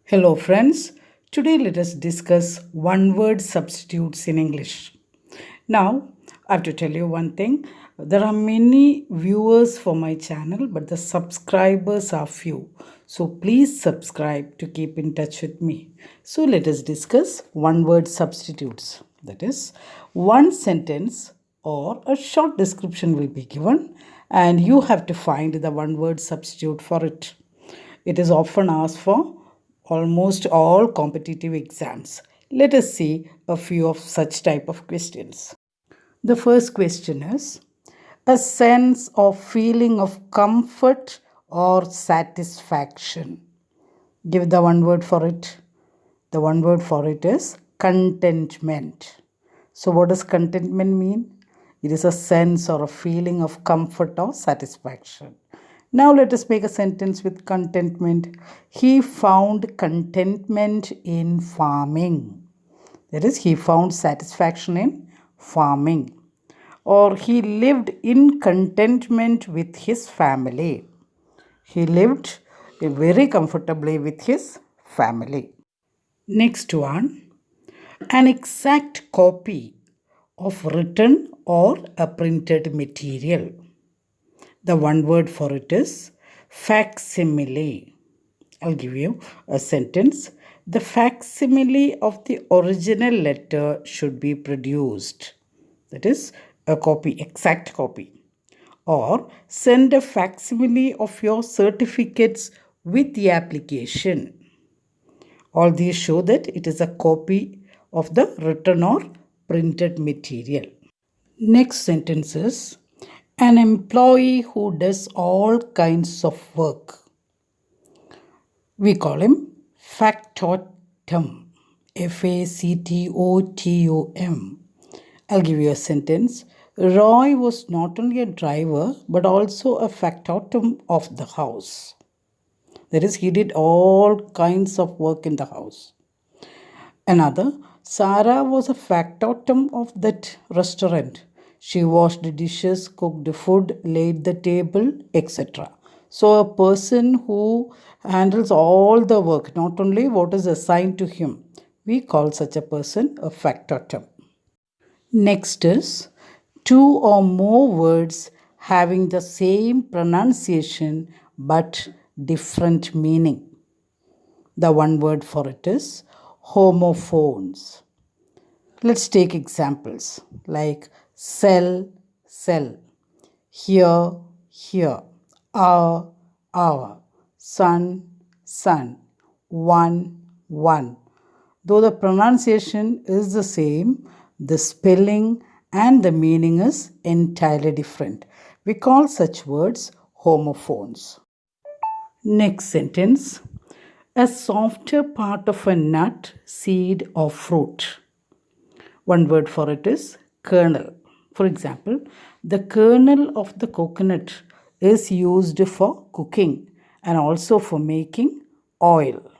Hello friends, today let us discuss one word substitutes in English. Now, I have to tell you one thing. There are many viewers for my channel, but the subscribers are few. So please subscribe to keep in touch with me. So let us discuss one word substitutes. That is, one sentence or a short description will be given and you have to find the one word substitute for it. It is often asked for almost all competitive exams. Let us see a few of such type of questions. The first question is a sense of feeling of comfort or satisfaction. Give the one word for it. The one word for it is contentment. So what does contentment mean? It is a sense or a feeling of comfort or satisfaction. Now let us make a sentence with contentment. He found contentment in farming. That is, he found satisfaction in farming. Or he lived in contentment with his family. He lived very comfortably with his family. Next one, an exact copy of written or a printed material. The one word for it is facsimile. I'll give you a sentence. The facsimile of the original letter should be produced. That is a copy, exact copy. Or send a facsimile of your certificates with the application. All these show that it is a copy of the written or printed material. Next sentence is an employee who does all kinds of work. We call him factotum. Factotum. I'll give you a sentence. Roy was not only a driver but also a factotum of the house. That is, he did all kinds of work in the house. Another, Sarah was a factotum of that restaurant. She washed the dishes, cooked the food, laid the table, etc. So a person who handles all the work, not only what is assigned to him, we call such a person a factotum. Next is two or more words having the same pronunciation but different meaning. The one word for it is homophones. Let's take examples like cell, cell, here, here, hour, sun, sun, one, one. Though the pronunciation is the same, the spelling and the meaning is entirely different. We call such words homophones. Next sentence. A softer part of a nut, seed or fruit. One word for it is kernel. For example, the kernel of the coconut is used for cooking and also for making oil.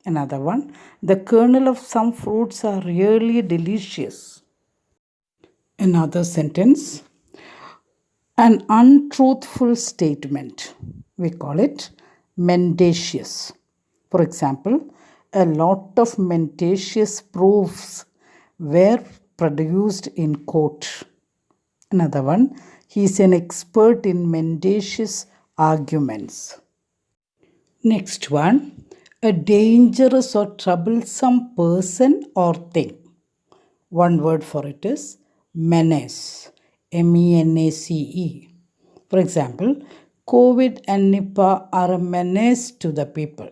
Another one, the kernel of some fruits are really delicious. Another sentence, an untruthful statement. We call it mendacious. For example, a lot of mendacious proofs were produced in court. Another one, he is an expert in mendacious arguments. Next one, a dangerous or troublesome person or thing. One word for it is menace. menace. For example, COVID and Nipah are a menace to the people.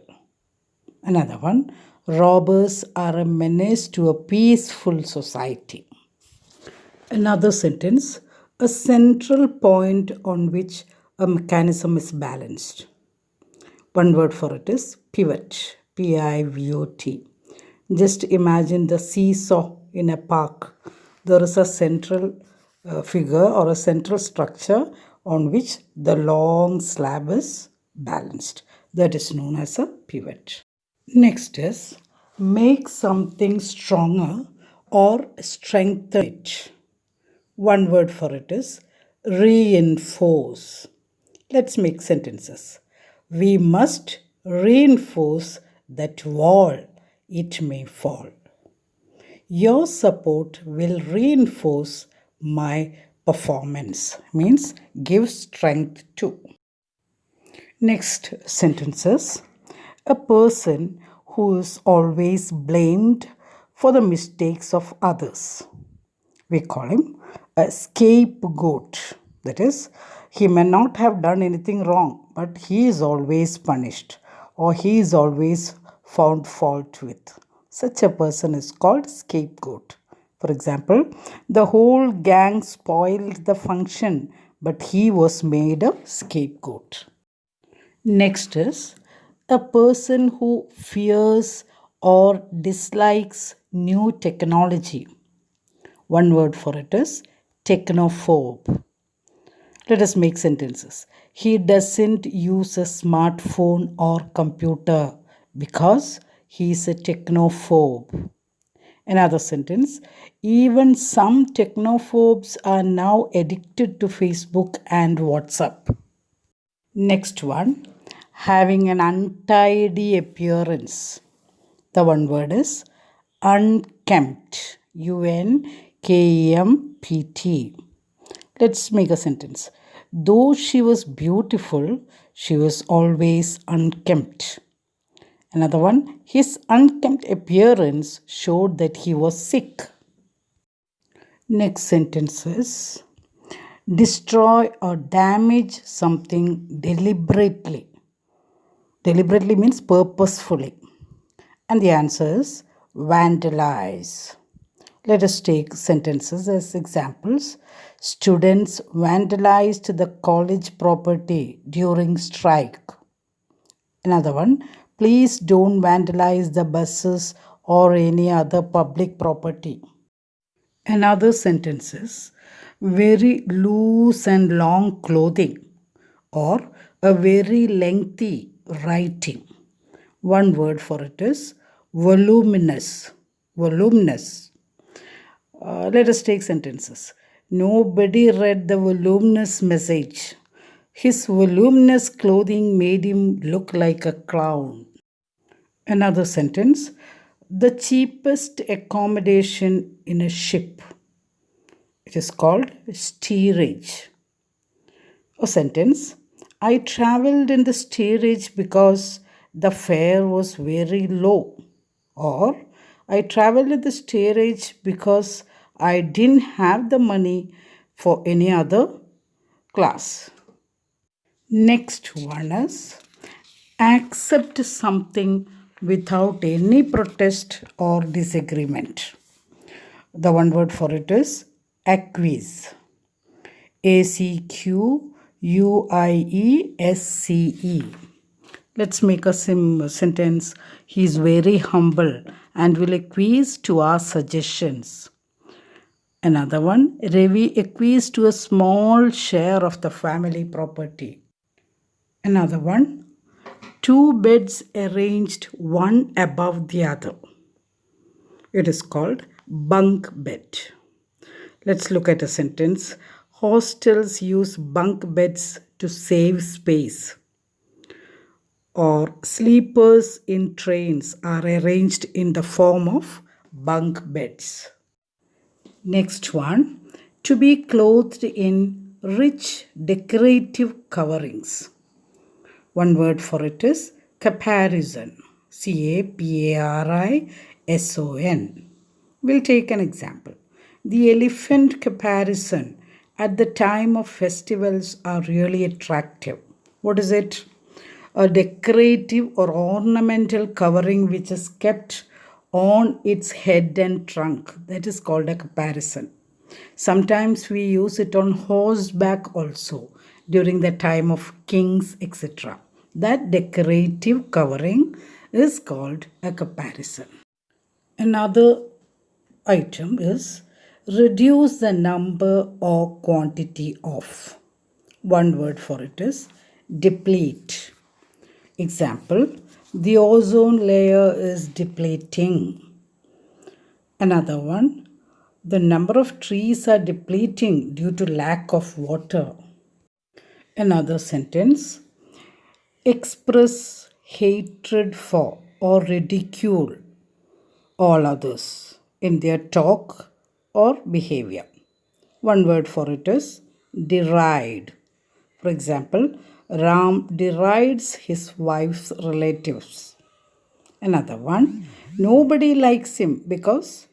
Another one, robbers are a menace to a peaceful society. Another sentence, a central point on which a mechanism is balanced. One word for it is pivot, P-I-V-O-T. Just imagine the seesaw in a park. There is a central figure or a central structure on which the long slab is balanced. That is known as a pivot. Next is make something stronger or strengthen it. One word for it is reinforce. Let's make sentences. We must reinforce that wall, it may fall. Your support will reinforce my performance, means give strength to. Next sentences. A person who is always blamed for the mistakes of others. We call him a scapegoat. That is, he may not have done anything wrong, but he is always punished or he is always found fault with. Such a person is called scapegoat. For example, the whole gang spoiled the function, but he was made a scapegoat. Next is a person who fears or dislikes new technology. One word for it is technophobe. Let us make sentences. He doesn't use a smartphone or computer because he is a technophobe. Another sentence. Even some technophobes are now addicted to Facebook and WhatsApp. Next one. Having an untidy appearance. The one word is unkempt. UNKEMPT. Let's make a sentence. Though she was beautiful, she was always unkempt. Another one. His unkempt appearance showed that he was sick. Next sentence is destroy or damage something deliberately. Deliberately means purposefully. And the answer is vandalize. Let us take sentences as examples. Students vandalized the college property during strike. Another one. Please don't vandalize the buses or any other public property. Another sentence is very loose and long clothing or a very lengthy writing. One word for it is voluminous. Voluminous. Let us take sentences. Nobody read the voluminous message. His voluminous clothing made him look like a clown. Another sentence. The cheapest accommodation in a ship. It is called steerage. A sentence. I traveled in the steerage because the fare was very low. Or I traveled in the steerage because I didn't have the money for any other class. Next one is accept something without any protest or disagreement. The one word for it is acquiesce. ACQUIESCE. Let's make a sentence. He is very humble and will acquiesce to our suggestions. Another one. Ravi acquiesced to a small share of the family property. Another one. Two beds arranged one above the other. It is called bunk bed. Let's look at a sentence. Hostels use bunk beds to save space. Or sleepers in trains are arranged in the form of bunk beds. Next one. To be clothed in rich decorative coverings. One word for it is caparison. CAPARISON. We'll take an example. The elephant caparison at the time of festivals are really attractive. What is it? A decorative or ornamental covering which is kept on its head and trunk. That is called a caparison. Sometimes we use it on horseback also during the time of kings, etc. That decorative covering is called a caparison. Another item is reduce the number or quantity of. One word for it is deplete. Example, the ozone layer is depleting. Another one, the number of trees are depleting due to lack of water. Another sentence, express hatred for. or ridicule all others in their talk or behavior. One word for it is deride. For example, Ram derides his wife's relatives. Another one, nobody likes him because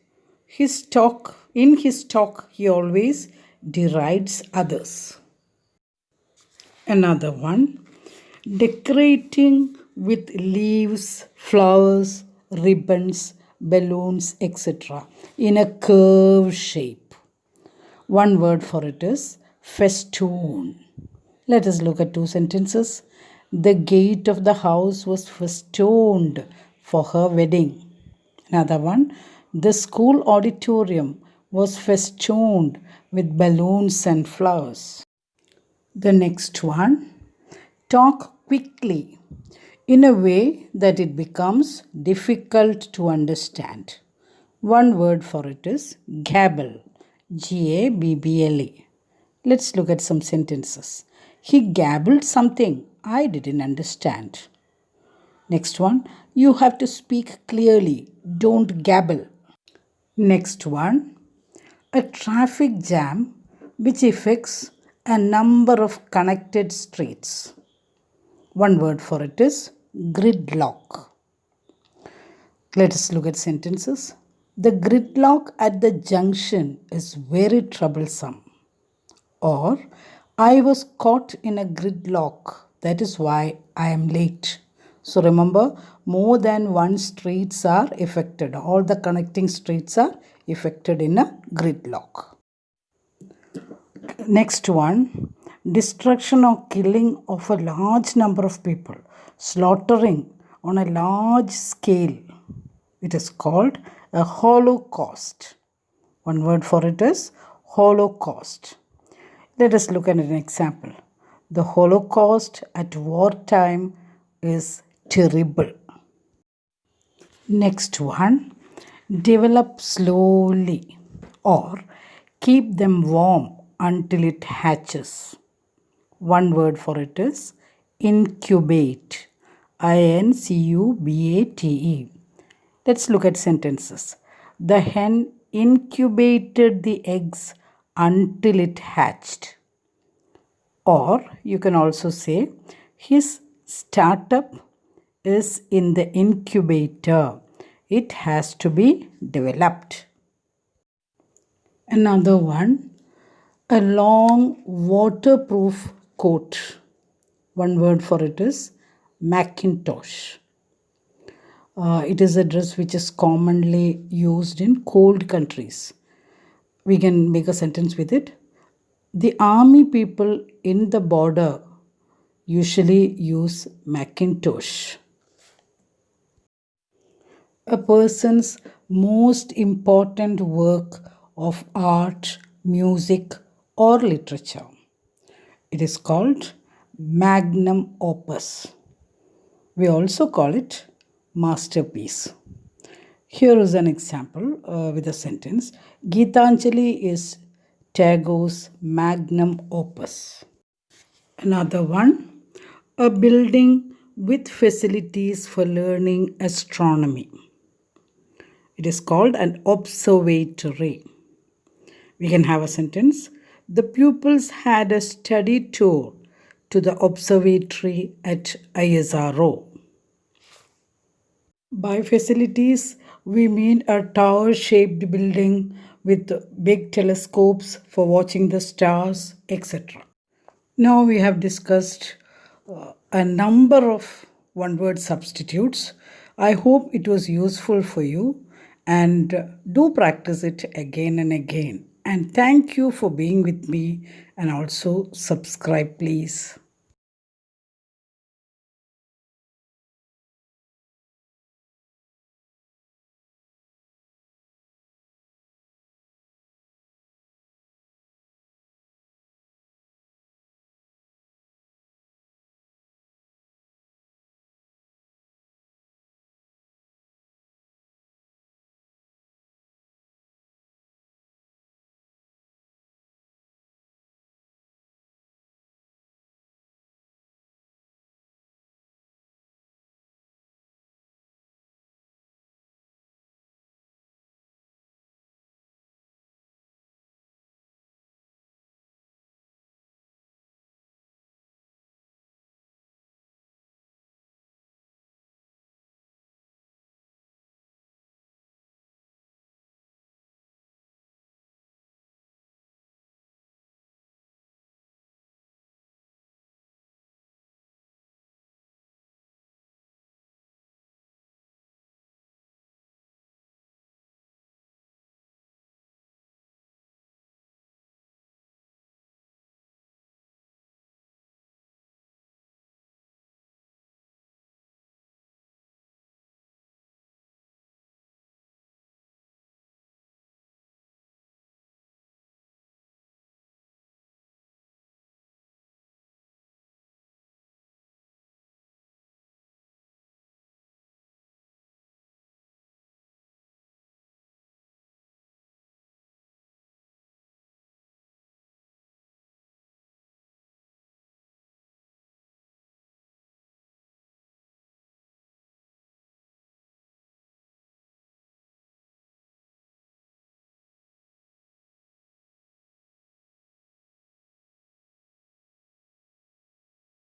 in his talk he always derides others. Another one, decorating with leaves, flowers, ribbons, balloons, etc. in a curved shape. One word for it is festoon. Let us look at two sentences. The gate of the house was festooned for her wedding. Another one, the school auditorium was festooned with balloons and flowers. The next one, talk quickly in a way that it becomes difficult to understand. One word for it is gabble. Gabble. Let's look at some sentences. He gabbled something I didn't understand. Next one, you have to speak clearly. Don't gabble. Next one, a traffic jam which affects a number of connected streets. One word for it is gridlock. Let us look at sentences. The gridlock at the junction is very troublesome. Or, I was caught in a gridlock. That is why I am late. So remember, more than one streets are affected. All the connecting streets are affected in a gridlock. Next one, destruction or killing of a large number of people, slaughtering on a large scale. It is called a holocaust. One word for it is holocaust. Let us look at an example. The Holocaust at wartime is terrible. Next one, develop slowly or keep them warm until it hatches. One word for it is incubate. Incubate. Let's look at sentences. The hen incubated the eggs until it hatched. Or you can also say his startup is in the incubator. It has to be developed. Another one, a long waterproof coat. One word for it is Mackintosh. It is a dress which is commonly used in cold countries. We can make a sentence with it. The army people in the border usually use Mackintosh. A person's most important work of art, music, or literature. It is called magnum opus. We also call it masterpiece. Here is an example with a sentence. Gitanjali is Tagore's magnum opus. Another one, a building with facilities for learning astronomy. It is called an observatory. We can have a sentence. The pupils had a study tour to the observatory at ISRO. By facilities, we mean a tower-shaped building with big telescopes for watching the stars, etc. Now we have discussed a number of one-word substitutes. I hope it was useful for you, and do practice it again and again. And thank you for being with me, and also subscribe please.